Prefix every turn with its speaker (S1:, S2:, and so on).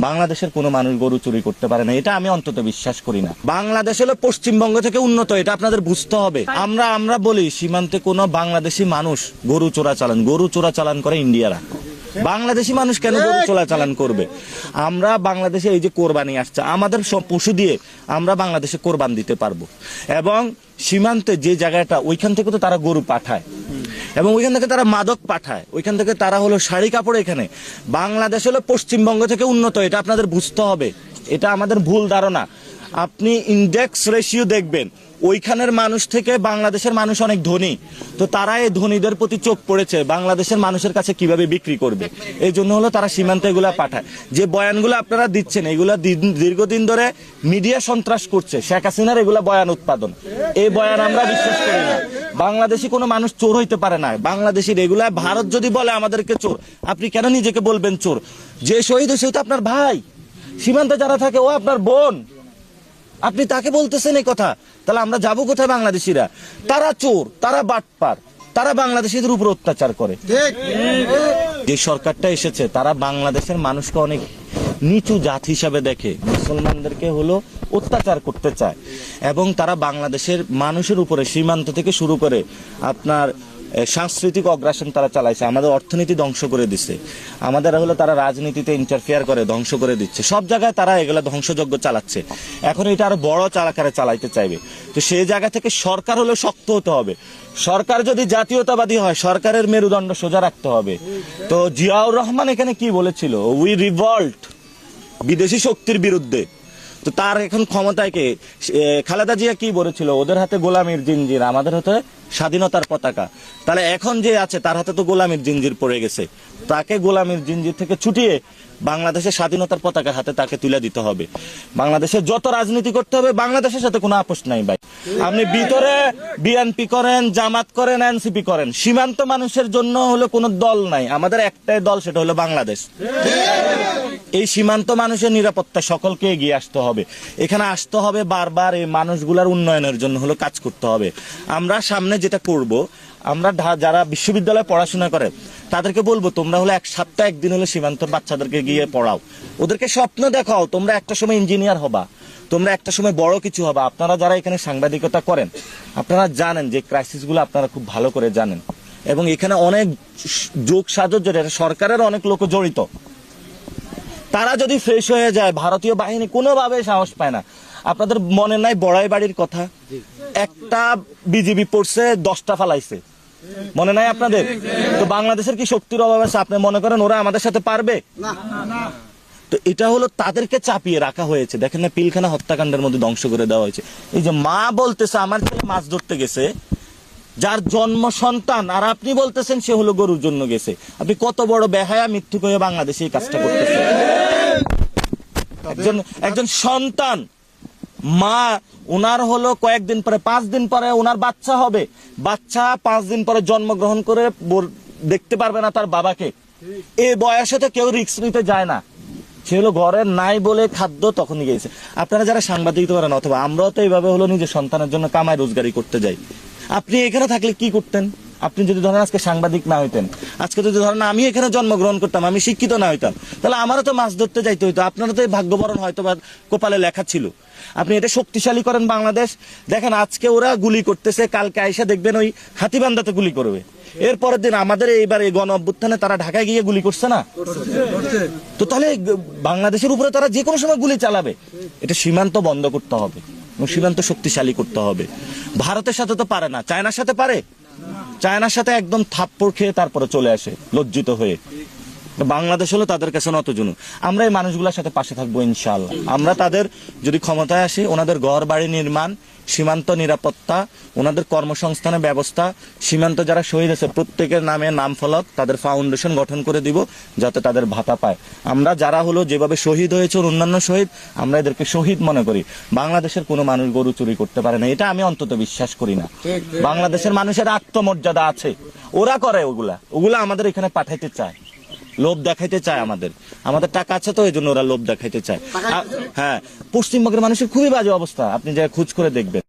S1: বাংলাদেশের কোনো মানুষ গরু চুরি করতে পারে না, এটা আমি অন্তত বিশ্বাস করি না। বাংলাদেশ হলো পশ্চিমবঙ্গ থেকে উন্নত, এটা আপনাদের বুঝতে হবে। আমরা বলি সীমান্তে কোনো বাংলাদেশি মানুষ গরু চোরাচালান করে ইন্ডিয়ারা। বাংলাদেশি মানুষ কেন গরু চোরাচালান করবে? আমরা বাংলাদেশে এই যে কোরবানি আসছে, আমাদের সব পশু দিয়ে আমরা বাংলাদেশে কোরবান দিতে পারবো। এবং সীমান্তে যে জায়গাটা, ওইখান থেকে তো তারা গরু পাঠায় এবং ওইখান থেকে তারা মাদক পাঠায়, ওইখান থেকে তারা হলো শাড়ি কাপড়। এখানে বাংলাদেশ হলো পশ্চিমবঙ্গ থেকে উন্নত, এটা আপনাদের বুঝতে হবে। এটা আমাদের ভুল ধারণা। আপনি ইন্ডেক্স রেশিও দেখবেন, ওইখানের মানুষ থেকে বাংলাদেশের মানুষ অনেক ধনী, তো তারা এই ধনীদের প্রতি চোখ পড়েছে বাংলাদেশের মানুষের কাছে কিভাবে বিক্রি করবে, এই জন্য হলো তারা সীমান্তে এগুলা পাঠায়। যে বয়ানগুলো আপনারা দিচ্ছেন, এগুলা দীর্ঘদিন ধরে মিডিয়া সন্ত্রাস করছে, শেখ হাসিনার এগুলা বয়ান উৎপাদন। এই বয়ান আমরা বিশ্বাস করি না। বাংলাদেশি কোনো মানুষ চোর হইতে পারে না। বাংলাদেশি এগুলা, ভারত যদি বলে আমাদেরকে চোর, আপনি কেন নিজেকে বলবেন চোর? যে শহীদ হয়েছে তো আপনার ভাই, সীমান্তে যারা থাকে ও আপনার বোন, আপনি তাকে বলতেছেন এই কথা, তাহলে আমরা যাবো কোথায়? বাংলাদেশিরা তারা চোর, তারা বাটপার, তারা বাংলাদেশিদের উপর অত্যাচার করে। যে সরকারটা এসেছে তারা বাংলাদেশের মানুষকে অনেক নিচু জাত হিসাবে দেখে, মুসলমানদেরকে হলো অত্যাচার করতে চায় এবং তারা বাংলাদেশের মানুষের উপরে সীমান্ত থেকে শুরু করে আপনার সাংস্কৃতিক অগ্রাসন তারা চালাইছে, আমাদের অর্থনীতি ধ্বংস করে দিচ্ছে, আমাদের হলো তারা রাজনীতিতে ইন্টারফেয়ার করে ধ্বংস করে দিচ্ছে, সব জায়গায় তারা এগুলা ধ্বংসযজ্ঞ চালাচ্ছে। এখন এটা আরো বড় আকারে চালাইতে চাইবে, তো সেই জায়গা থেকে সরকার হলো শক্ত হতে হবে। সরকার যদি জাতীয়তাবাদী হয়, সরকারের মেরুদণ্ড সোজা রাখতে হবে। তো জিয়াউর রহমান এখানে কি বলেছিল? উই রিভল্ট, বিদেশি শক্তির বিরুদ্ধে। তো তার এখন ক্ষমতায় কে? খালেদা জিয়া কি বলেছিল? ওদের হাতে গোলামির জিঞ্জির, আমাদের হাতে স্বাধীনতার পতাকা। তাহলে এখন যে আছে তার হাতে তো গোলামির জিঞ্জির পড়ে গেছে, তাকে গোলামির জিঞ্জির থেকে ছুটিয়ে বাংলাদেশের স্বাধীনতার পতাকার হাতে তাকে তুলে দিতে হবে। বাংলাদেশের যত রাজনীতি করতে হবে, বাংলাদেশের সাথে কোনো আপোষ নাই ভাই। আপনি ভিতরে বিএনপি করেন, জামাত করেন, এনসিপি করেন, সীমান্ত মানুষের জন্য হলো কোনো দল নাই, আমাদের একটাই দল, সেটা হলো বাংলাদেশ। এই সীমান্ত মানুষের নিরাপত্তা সকলকে এগিয়ে আসতে হবে, এখানে আসতে হবে বারবার, এই মানুষগুলার উন্নয়নের জন্য হলো কাজ করতে হবে। আমরা সামনে যেটা করব, আমরা যারা বিশ্ববিদ্যালয়ে পড়াশোনা করে তাদেরকে বলবো, তোমরা হলো এক সপ্তাহ একদিন হলো সীমান্ত বাচ্চাদেরকে গিয়ে পড়াও, ওদেরকে স্বপ্ন দেখাও, তোমরা একটা সময় ইঞ্জিনিয়ার হবা, তোমরা একটা সময় বড় কিছু হবা। আপনারা যারা এখানে সাংবাদিকতা করেন, আপনারা জানেন যে ক্রাইসিসগুলো আপনারা খুব ভালো করে জানেন এবং এখানে অনেক যোগ সাজস, সরকারের অনেক লোক জড়িত। তারা যদি ফ্রেশ হয়ে যায়, ভারতীয় বাহিনী কোনোভাবে সাহস পায় না। আপনাদের মনে নাই বড়াই বাড়ির কথা? একটা বিজিবি পড়ছে, 10টা ফালাইছে, মনে নাই আপনাদের? তো বাংলাদেশের কি শক্তির অভাব আছে? আপনি মনে করেন ওরা আমাদের সাথে পারবে? তো এটা হলো তাদেরকে চাপিয়ে রাখা হয়েছে। দেখেন না, পিলখানা হত্যাকাণ্ডের মধ্যে ধ্বংস করে দেওয়া হয়েছে। এই যে মা বলতেছে আমার ছেলে মাছ ধরতে গেছে, যার জন্ম সন্তান, আর আপনি বলতেছেন সে হলো গরুর জন্য গেছে। আপনি কত বড় বেহায়া মিথ্যুক হয়ে বাংলাদেশে এই কাজটা করতেছেন। একজন সন্তান, মা, ওনার হলো কয়েকদিন পরে, 5 দিন পরে ওনার বাচ্চা হবে, বাচ্চা 5 দিন পরে জন্মগ্রহণ করে দেখতে পারবে না তার বাবাকে। এই বয়সে তো কেউ রিস্ক নিতে যায় না, সে হলো ঘরের নাই বলে খাদ্য তখনই গেছে। আপনারা যারা সাংবাদিকতা করেন, অথবা আমরাও তো এইভাবে হলো নিজের সন্তানের জন্য কামাই রোজগারি করতে যাই। আপনি এখানে থাকলে কি করতেন? আপনি যদি ধরেন আজকে সাংবাদিক না হইতেন, আজকে যদি ধরেন আমি এখানে জন্মগ্রহণ করতাম, আমি শিক্ষিত না হইতাম, তাহলে আমারও তো মাছ ধরতে যাইতে হইতো। আপনারও তো ভাগ্যবরণ হয়তো বা কপালে লেখা ছিল। আপনি এটা শক্তিশালী করেন বাংলাদেশ। দেখেন আজকে ওরা গুলি করতেছে, কালকে আইসা দেখবেন ওই হাতিবান্ধাতে গুলি করবে, এরপরের দিন আমাদের এইবার এই গণ অভ্যুত্থানে তারা ঢাকায় গিয়ে গুলি করছে না? তো তাহলে বাংলাদেশের উপরে তারা যে কোনো সময় গুলি চালাবে। এটা সীমান্ত বন্ধ করতে হবে, সীমান্ত শক্তিশালী করতে হবে। ভারতের সাথে তো পারে না, চায়নার সাথে পারে? চায়নার সাথে একদম থাপ্পড় খেয়ে তারপরে চলে আসে লজ্জিত হয়ে। বাংলাদেশ হলো তাদের কাছে নতজনু। আমরা এই মানুষগুলোর সাথে পাশে থাকবো ইনশাআল্লাহ। আমরা তাদের যদি ক্ষমতায় আসি, ওনাদের ঘর বাড়ি নির্মাণ, সীমান্ত নিরাপত্তা, ওনাদের কর্মসংস্থানের ব্যবস্থা, সীমান্ত যারা শহীদ আছে প্রত্যেকের নামে নাম ফলক, তাদের ফাউন্ডেশন গঠন করে দিব যাতে তাদের ভাতা পায়। আমরা যারা হলো যেভাবে শহীদ হয়েছে অন্যান্য শহীদ, আমরা এদেরকে শহীদ মনে করি। বাংলাদেশের কোনো মানুষ গরু চুরি করতে পারে না, এটা আমি অন্তত বিশ্বাস করি না। বাংলাদেশের মানুষের আত্মমর্যাদা আছে, ওরা করে ওগুলা আমাদের এখানে পাঠাইতে চায়, লোভ দেখাইতে চায়। আমাদের টাকা আছে তো এই জন্য ওরা লোভ দেখাইতে চায়। হ্যাঁ, পশ্চিমবঙ্গের মানুষের খুবই বাজে অবস্থা, আপনি যা খোঁজ করে দেখবেন।